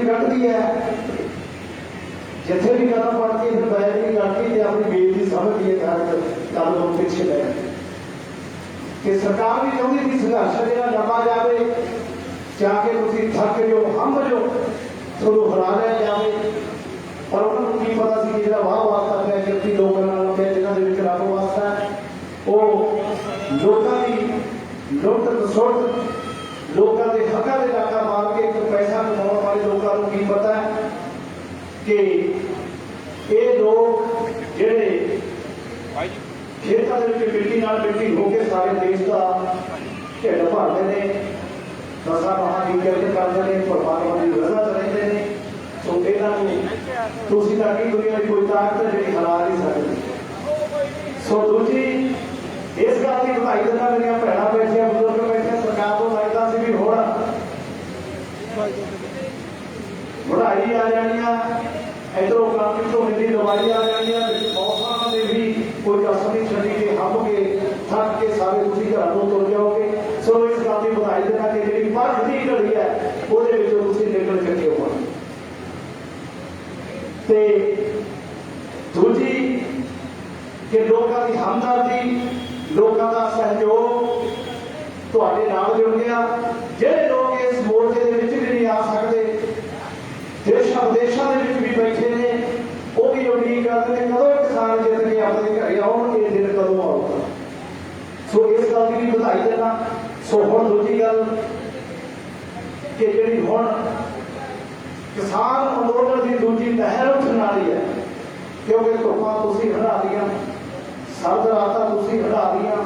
बेइज्जती कटती है, जिथे भी कदम पड़ती है फिर बेइज्जती कटती है, अपनी बेइज्जती समझती है कदम लोग पीछे गए कि सरकार भी चाहती थी संघर्ष जो लंबा जाए, जाके तुम थक जो हंब जो थोड़ा हरा लिया जाए, पर उन्होंने की पता सी जो वाह वास्ता है जल्दी लोगों पे जिन्होंने रब वास्ता है वो लोगों की लुट सुट लोगों के हकों के डाका मार के एक पैसा कमाने वाले लोगों को की पता है कि ये लोग जेडे खेतों के मिट्टी नाल मिट्टी होकर सारे देश का ढिड भरते हैं, नशा महाजीवन करते हैं, परमात्मा की रजा च रहिंदे ने। सो इन्होंने तुसीं तां की दुनिया की कोई ताकत जी हरा नहीं सकती। सो दूजी इस गल की बधाई देना, मेरिया भैणां बैठिया बुजुर्ग बैठे, सरकार को लगता सी भी हुण बढ़ाई आ जानी, इधरों कणक झोने की दवाई आ जानी, मौसम से भी कोई कसर नहीं छड़ी के हंब के थक के सारे तुसीं घरों तुर जाओगे। सो इस गल की बधाई देना कि जी बर्फ की घड़ी है वो निकल चुके हो। दूजी कि लोगों की हमदर्दी, लोगों का सहयोग तुहाडे नाल जुड़ गया। जिहड़े लोग इस मोर्चे दे विच भी नहीं आ सकते, देशां विदेशां दे विच भी बैठे ने, वो भी उम्मीद करते हैं कदों किसान जित के अपने घरे आउण, ये दिन कदों आऊगा। सो इस गल की भी बधाई देना। सो हुण दूजी गल कि जिहड़ी हुण किसान अंदोलन की दूजी लहर उठन वाली है, क्योंकि धुप्पां तुसीं हटा दियां, सर्द रातां तुसीं हटा दियां,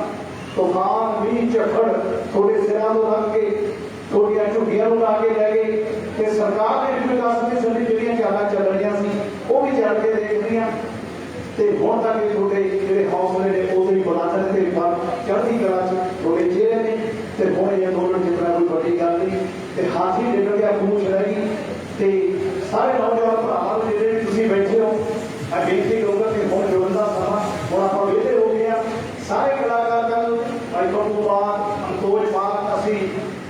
तूफान मींह झक्खड़ थोड़े सिरां तो लग के थोड़ियां झुग्गियां ला के लै गए, ते सरकार ने भी विकास की सभी जिहड़ियां चालां चल रहीआं सी वो भी चल के देख रहीआं, ते हुण तक थोड़े जिहड़े हौसले ने वो भी बुलंद ते चढ़दी कला च थोड़े चेहरे ने, ते हुण ये अंदोलन जितना कोई बड़ी गल नहीं, ते हाथी निकल गया पूछ रह गई। ते सारे नौजवान भरावां जिहड़े तुसीं बैठे हो, मैं बेनती करूँगा कि हुण जुड़न दा समा, हुण आपां विहले हो गए आ। सारे कलाकार कल आईफोन तो बाद अंतोज बाद असीं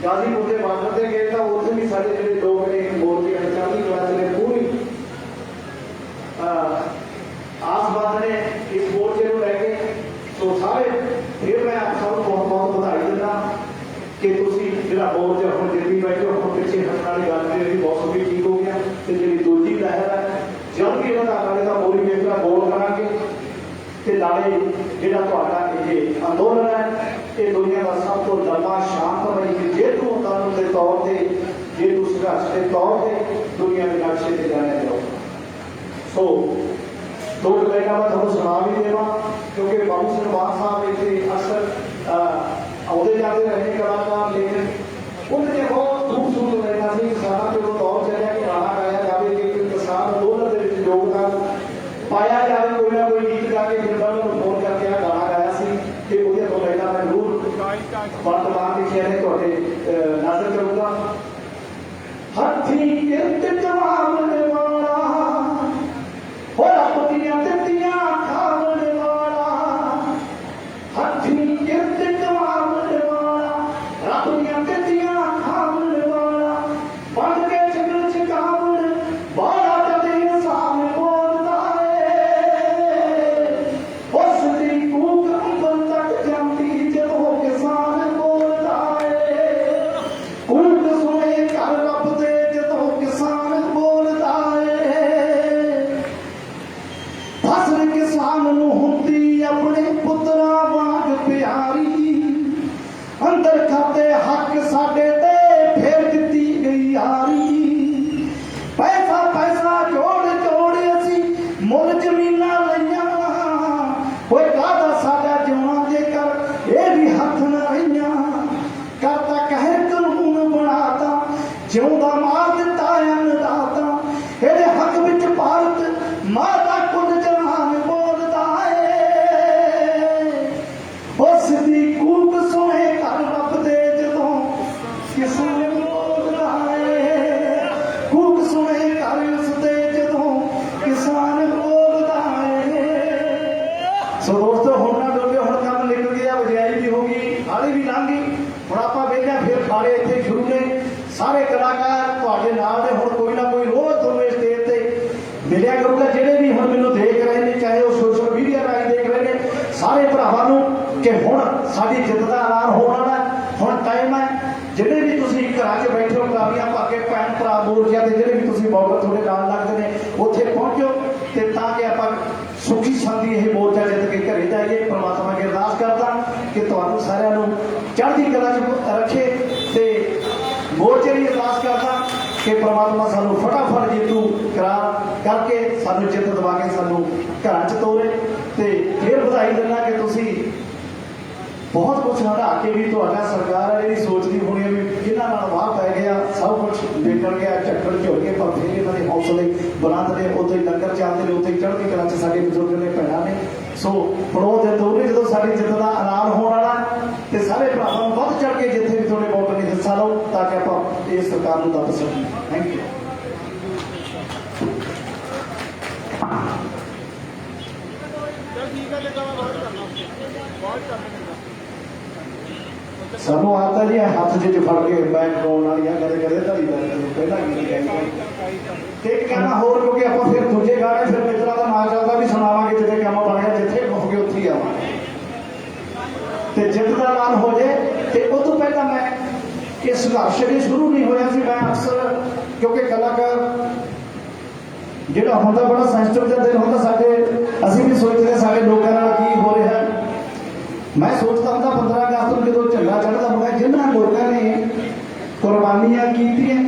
गाजीपुर के बार्डर से गए तो उत्थे भी साडे जिहड़े लोग ने मोर्चे चढ़दी कला ने पूरी आसबाद ने इस मोर्चे को लैके। तो सारे फिर मैं आप सबको बहुत बहुत बधाई दिंदा कि तुसीं जिहड़ा मोर्चा हुण जिद्दी बैठे हो, हुण पिछे हटण वाली गल नहीं, मौसम भी ठीक हो गया, ते जिहड़ी दूजी लहर है जल्दी इन्हां दा मोरी वेखला बोल करांगे, ते नाले जिहड़ा तुहाडा ये अंदोलन है ये दुनिया का सब तो लंबा शांतमई जेतू अंदोलन के तौर पर जेतू संघर्ष के तौर पर दुनिया के नक्शे से जाने जाओ। सो दो लाइना मैं थोड़ा सुना भी देवा, क्योंकि बाबू सिंह मान साहब इतने अक्सर आते जाते रहे कलाकार, लेकिन उनके बहुत खूबसूरत लाइना से किसानों के दौर चलिया कि गाना गाया जाए कि किसान अंदोलन के योगदान पाया जाए, कोई ना कोई गीत गा के फिर फोन करके गाना गाया सी, तो वो दो लाइना मैं जरूर वर्तमान के चेहरे थोड़े नाजर करूँगा। हथी किरत जवान वाला हो अपनियां दित्तियां खावन वाला, हथी किरत जवान वाला अपनियां दित्तियां खावन वाला, बन के चगल चकावन बाला जदे इंसान बोलदा है, उसदी कूक अंबर तक जांदी जदों किसान बोलदा है, कूक सुने घर रब दे जदों किसान बोलदा है, फसल किसान नूं हुंदी अपने पुत्तरां वांग प्यारी, अंदर खाते हक साडे ते फेर दित्ती गई यारी, पैसा पैसा जोड़ जोड़ असी मुल जमीनां लईआं, होए काहदा साडा जिउणा जेकर ये भी हथ न रहीआं, करता कहर कानून बनाता जिउंदा मार दित्ता अन्नदाता, इहदे हक विच भारत माता कुल जहान बोलदा है, उसदी कूक सुने घर रब दे जदों किसान बोलदा है, कूक सुने घर उसदे जदों किसान बोलदा है। सो दोस्तों हुण ना डोलिओ, हुण काम निकल गया, बजाई भी होगी, थाली भी लंघ गई, हुण आपां वेखदे फिर खाड़े इत्थे शुरू ने, सारे कलाकार तुहाडे नाल दे, हुण कोई ना कोई कि हुण साडी जित का ऐलान होने वाला है। हुण टाइम है जिहड़े भी तुसीं घरां 'च बैठे हो कालियां पा के भैन भरा मोर्चा ते जिहड़े भी तुसीं बॉर्डर तुहाडे नाल लगदे ने उत्थे पहुंचो ते तां कि आपां सुखी शांति यह मोर्चा जित के घरे जाइए। परमात्मा की अरदास करदा कि तुहानूं सारिआं नूं चढ़दी कला च रखे ते मोर्चे की अरदास करदा कि परमात्मा सानूं फटाफट जीतू करके सानूं जित दवा के सानूं घरां च तोरे ते फिर बधाई दिंदा कि तुसीं बहुत कुछ हटा के भी तो सरकार है जी सोचती होनी है भी जिन्होंने वाह पै गया सब कुछ निकल गया झक्कड़ झुल के पर फिर इन्होंने हौसले बुलंद ने उत्थे लंगर चलते हैं उत्थे चढ़ती कला च साडे बजुर्ग ने भैणां ने सो पड़ो दिन दोने जो साडी जित का ऐलान होने वाला तो सारे भरावां नूं वध चढ़ के जिथे भी थोड़े बहुत ने हिस्सा लो ताकि आप इस सरकार नूं दस सकीए। Thank you. सानू आता जी हाथ च फड़ के बैक पाउण वाली कदे कदे धड़ी पहला कहना होर क्योंकि आप फिर दूजे गाने फिर मित्रा का नाम चलता भी सुनावांगे जिथे काम बन गया जिथे कहोगे उत्थे ही आवांगे ते जित का ऐलान हो जाए तो उस तो पहला मैं ये संघर्ष जो शुरू नहीं होया सी मैं अक्सर क्योंकि कलाकार जिहड़ा हुंदा बड़ा सेंसिटिव जिहा दिन हुंदा साडे असीं भी सोचदे साडे लोकां नाल की हो रहा है। मैं सोचता हूँ 15 अगस्त को जो झंडा चढ़ता मैं जिन्होंने लोगों ने कुर्बानियां की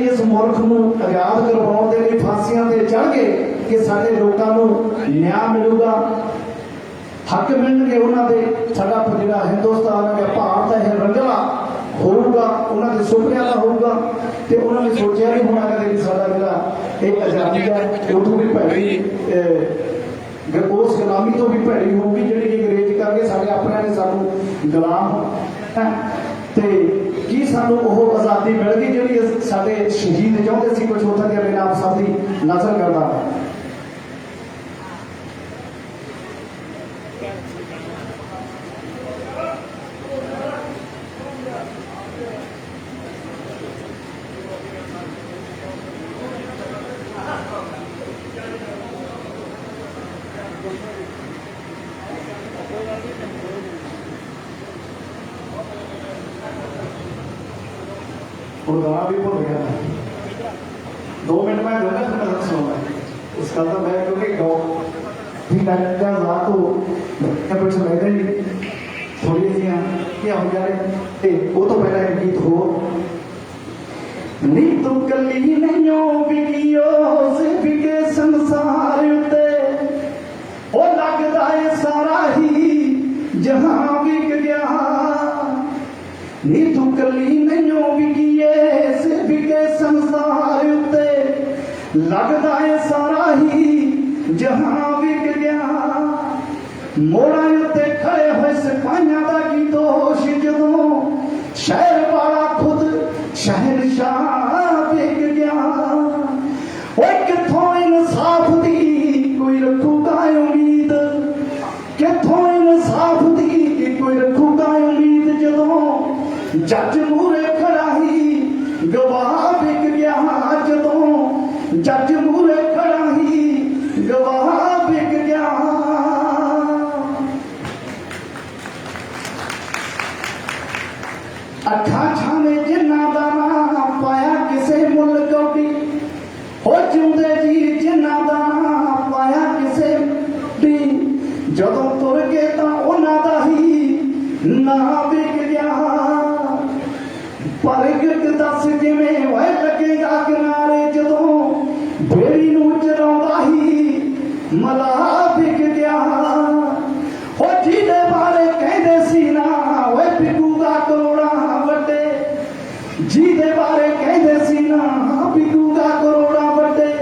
इस मुल्क को आजाद करवाने के लिए फांसियां से चढ़ गए कि सारे लोगों को न्याय मिलेगा हक मिलने उन्होंने साडा जिहड़ा हिंदुस्तान है भारत है रंगला होगा उन्होंने सुपनिया का होगा तो उन्होंने सोचा नहीं होना कदे भी साडा जिहड़ा एक आजादी है उतों भी भैड़ी उस गुलामी तो भी भैड़ी होगी जी अंग्रेज करके साढ़े अपने ने सानू गुलाम ते की सानू वो आज़ादी मिल गई जी साढ़े शहीद चाहते सी कुछ होता कि आप सब की नजर करता और गाना भी भूल गया 2 मिनट में जो मैं सुना इस गल का मैं क्योंकि गौ भी का रात को कुछ रह गई थोड़ी जी क्या हो जाए वो तो पहला एक गीत हो नी तू कली नहीं बिगियो बिके संसार उत्ते ओ लगदा है सारा ही जहां बिक गया नी तू कली नहीं बिगिए बिके संसार उत्ते लगदा है सारा ही जहां बिक गया मोड़ा उत्ते खड़े हुए सिपाहियां दा की दोष जदों शहर वाला खुद शहनशाह बिक गया ओए किथों इंसाफ दी कोई रखूगा उम्मीद किथों इंसाफ दी कोई रखूगा उम्मीद जदों जज मूरे खड़ा ही गवाह बिक गया जदों जज मूरे खड़ा ही गवाह बिक गया अखा छाने जिन्ना दा नाम पाया किसे मुल कौटी हो जिंदे जी जिन्ना दा नाम पाया किसे दी जदों तुर गए तां उन्हां दा ही ना बिक गया पर एक दस जिवें होए लगेगा किनारे जदों बेड़ी नूं चलाउंदा ही मला बिक गया हो जिहदे बारे कहंदे सी ना ओए बिकूगा करोड़ां वड्डे जिहदे बारे कहंदे सी ना बिकूगा करोड़ां वड्डे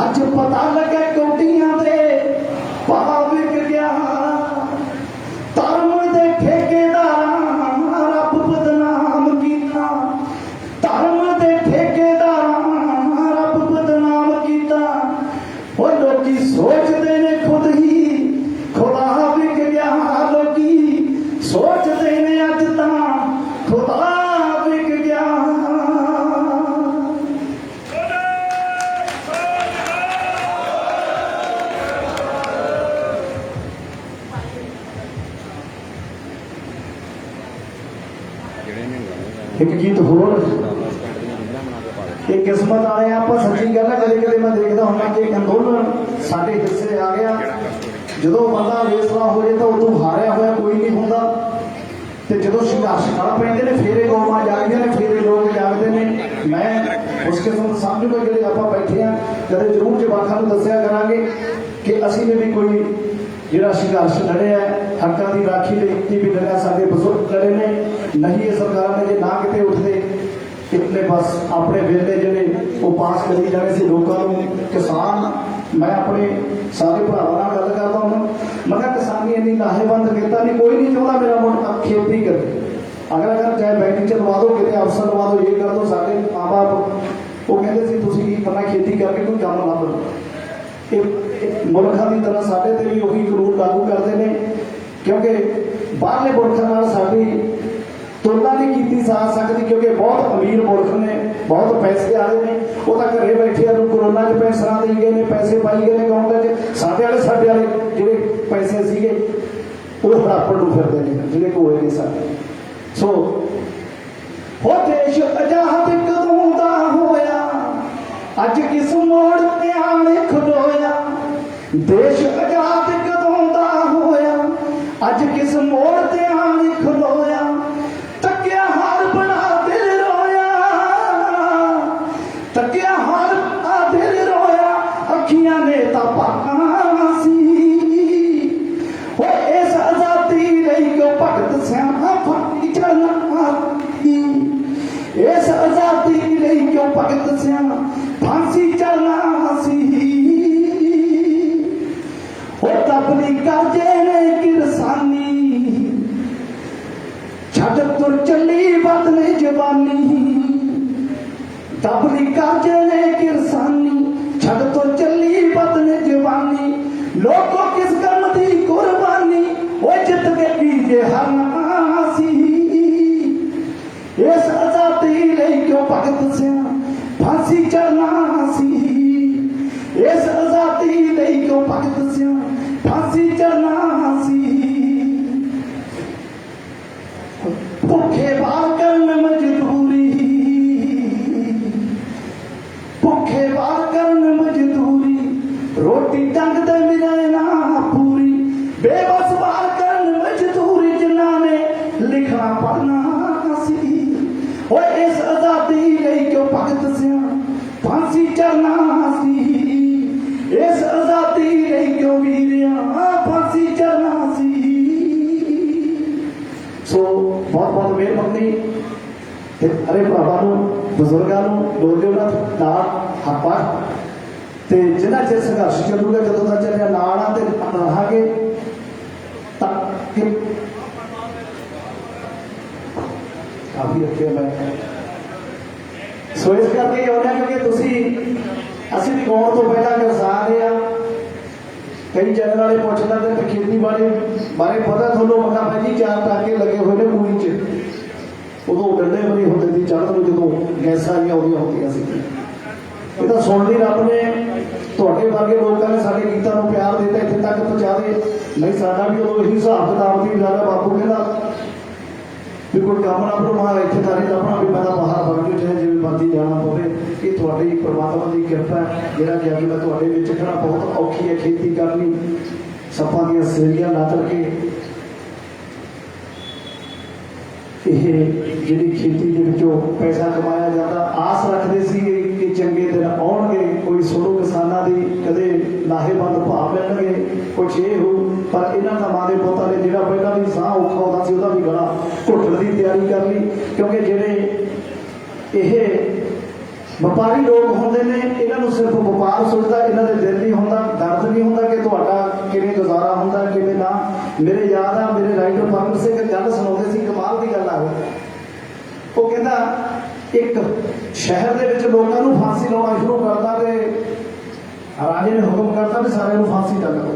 अज पता लगे कोटियां दे भाव विक गया धर्म दे ठेकेदार एक गीत होर कि किस्मत वाले आप सच्ची गल है। कदे कदे मैं देखता हूँ कि अंदोलन साढ़े हिस्से आ गया, जो बंदा वेसला हो जाए तो उदों हारिया हुआ कोई नहीं होंदा, तो जो संघर्ष कर पैंदे ने फिर कौमां जागदियां ने, फिर लोग जागते हैं। मैं उस किस्म समझूंगा जो आप बैठे हैं, कदे जरूर जवाकां नूं दस्सिया करांगे कि असीं ने भी कोई जिहड़ा संघर्ष लड़िया हक्कां की राखी लई भी लड़िया, साडे बजुर्ग लड़े ने। नहीं ये सरकारां ने जे ना किते उठदे कितने बस अपने वेले जिहड़े वो पास करी जाने से लोगों को। किसान मैं अपने सारे भरावां नाल गल करदा हूं, मैं कहा किसानी इन्नी लाहेबंद किता नहीं, कोई नहीं चाहता मेरा मुंड खेती करे। अगर चाहे बैंक च लवा दो, कितने अफसर लवा दो, ये कर दो। साडे माँ बाप वो कहते सी तुसीं की करना, खेती करके कोई काम ना करो। मुल्खां की तरह साडे ते भी उही कानून लागू करते हैं, क्योंकि बाहरले मुल्खां नाल साडी तुलना नहीं की जा सकती, क्योंकि बहुत अमीर मुल्क ने, बहुत पैसे वाले ने, वो तो घरे बैठे कोरोना च पेंशनां दे गए ने, पैसे पाई गए ने अकाउंट च। साडे वाले जिहड़े पैसे सीगे वो हड़ापड़ नूं फिरदे ने, जिहड़े होए ने साडे। सो हो देश आजाद कदों दा होया, अज किस मोड़ ते आण खलोया। देश आजाद कदों दा होया, अज किस मोड़ ते आण खलोया। तकिया हार बना दिल रोया, तकिया हार बना दिल रोया। अखियां ने तां पाकां सी, हो इस आजादी लई क्यों भगत सियाणा फांसी चढ़ना सी। इस आजादी लई क्यों भगत सियाणा फांसी चढ़ना सी। हो तबली करजे ने किरसानी, छड़ तुर चली बदले जवानी। तबली करजे ने किरसानी, छड़ तुर चली बदले जवानी। लोगों किस गम दी कुर्बानी, वो जित के कीजे हरना सी। इस आजादी लई क्यों भगत सियाणा फांसी चढ़ना सी। इस आजादी लई क्यों भगत सियाणा फांसी चढ़ना सी। भुखे बाल करन मजदूरी, भुखे बाल करन मजदूरी। रोटी डंग दे मिले ना पूरी, बेबस बाल करन मजदूरी। जिन्हां ने लिखना पढ़ना सी, और इस आजादी लई क्यों भगत सियाणा फांसी चढ़ना सी। इस आजादी लई क्यों वीरिया फांसी चढ़ना सी। सो बहुत बहुत मेहरबानी अरे भरावां बजुर्गों लोग हाथ पाठ ते जिन्ना चिर संघर्ष चलूगा, जदों तक चलिया नाल ते रहांगे। काफी रखे मैं सो इस करके आने, क्योंकि तुसीं असीं भी गाउण तो पहला किसान रहे हैं। कई चैनल वाले पुछ लैंदे कि खेती बारे पता थोनों, मैं कहा भाई जी 4 टाके लगे हुए ने मूई च, उदों डंडे बने होंदे सी चढ़न नूं, जदों गैसां आउंदियां होंदियां सी। ये तो सुन ली रब ने, तुहाडे वर्गे लोगों ने साडे गीतां नूं प्यार दिता, इत्थे तक पहुंचा दे। नहीं साडा भी उदों यही हिसाब किताब सी। साडा बापू कहंदा भी कोई काम ना भरवा, इत्थे तां नहीं लभना, भी मैं बाहर बग के चाहे जिवें मर्जी जाना पवे। ये तुहाडी परमात्मा की कृपा है, जिहड़ा कि अज मैं तुहाडे विच खड़ा। बहुत औखी है खेती करनी, सप्पां दीयां सेरियां ला करके यह जिहड़ी खेती दे विचों पैसा कमाया जाता। आस रखते सी कि चंगे दिन आउणगे, कोई सुणो किसानां दी, कदे लाहेबंद भाव मिलणगे, कुछ ये हो। पर इन्हां दा मां दे पुत्तां ने जिहड़ा पहलां भी साह औखा होंदा सी, ਉਹਦਾ भी गला घुटण की तैयारी कर ली। क्योंकि जिहड़े ये व्यापारी लोग होंदे ने, इन्हां नूं सिर्फ व्यापार सोचदा, इन्हां दे दिल नहीं होंदा, दर्द नहीं होंदा कि तुहाडा किवें गुजारा होंदा किवें ना। मेरे याद आ, मेरे राइटर परमत सिंह गल सुणाउंदे सी, कमाल की गल आ। वो कहंदा एक शहर दे विच लोकां नूं फांसी लाउणा शुरू करता, ते राजे ने हुक्म करता भी सारे नूं फांसी ला लओ।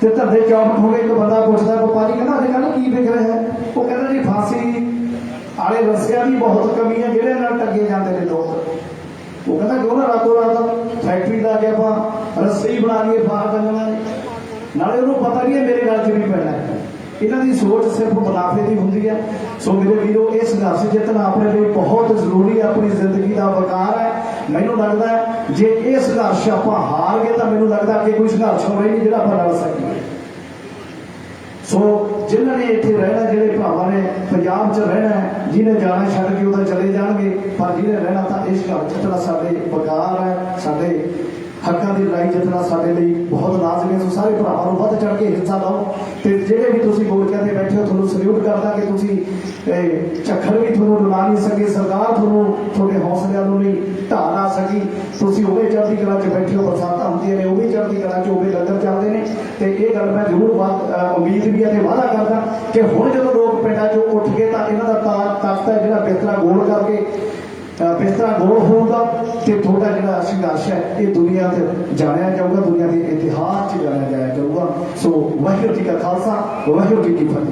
ते धंधे चौपट हो गए। एक बंदा पुछदा व्यापारी, कहंदा अजे कल की विक रहा है? वो कहंदा जी फांसी आले रस्सियां की बहुत कमी है, जिहड़े नाल टंगे जाते हैं लोग। वो कहता क्यों ना रातों रात फैक्ट्री ला के आप रस्सी बना लिए फार टंगना, नाले उन्होंने पता नहीं है मेरे गल च भी पैना है। इन्हां दी सोच सिर्फ मुनाफे की हुंदी है। सो मेरे वीरों, ये संघर्ष जितना अपने लिए बहुत जरूरी है, अपनी जिंदगी का वकार है। मैनूं लगता है जे ये संघर्ष आपां हार गए तो मैनूं लगता कि कोई संघर्ष होना ही नहीं जिहड़ा आपां लड़ सकीए। सो जिन्हों ने इतने रहना, जिहड़े भरावां ने पंजाब च रहना है, जिन्हें जाना छड्ड के उधर चले जाएंगे, पर जिन्हें रहना तो इस घर जितना साडे वकार है, साडे हक्कां दी लड़ाई जितना साडे लई बहुत लाजमी है। सो सारे भरावां नूं वध चढ़ के हिस्सा लो ते जिहड़े भी तुसीं मोर्चों ते बैठे हो, तुहानूं सल्यूट करदा कि तुसीं झक्खर भी तुहानूं डुला नहीं सके, सरकार तुहानूं तुहाडे हौसलिਆਂ ਨੂੰ नहीं ढा ना सकी। तुसीं उहदे चढ़दी कला च बैठे हो, बरसातां हुंदियां ने, उहदी चढ़दी कला च उहदे लंगर चलदे ने। ते इह गल मैं जरूर उम्मीद भी है ते वादा करदा कि हुण जदों लोक पिंडां चों उठ के तां इन्हां दा तख्त है जिहड़ा बिस्तरा गोल करके बिस्तरा गोल होगा तो थोड़ा जो संघर्ष है ये दुनिया से जानिया जाऊगा, दुनिया के इतिहास से जानिया जाया जाऊगा। सो वाहिगुरू जी का खालसा, वाहिगुरू जी की फतेह।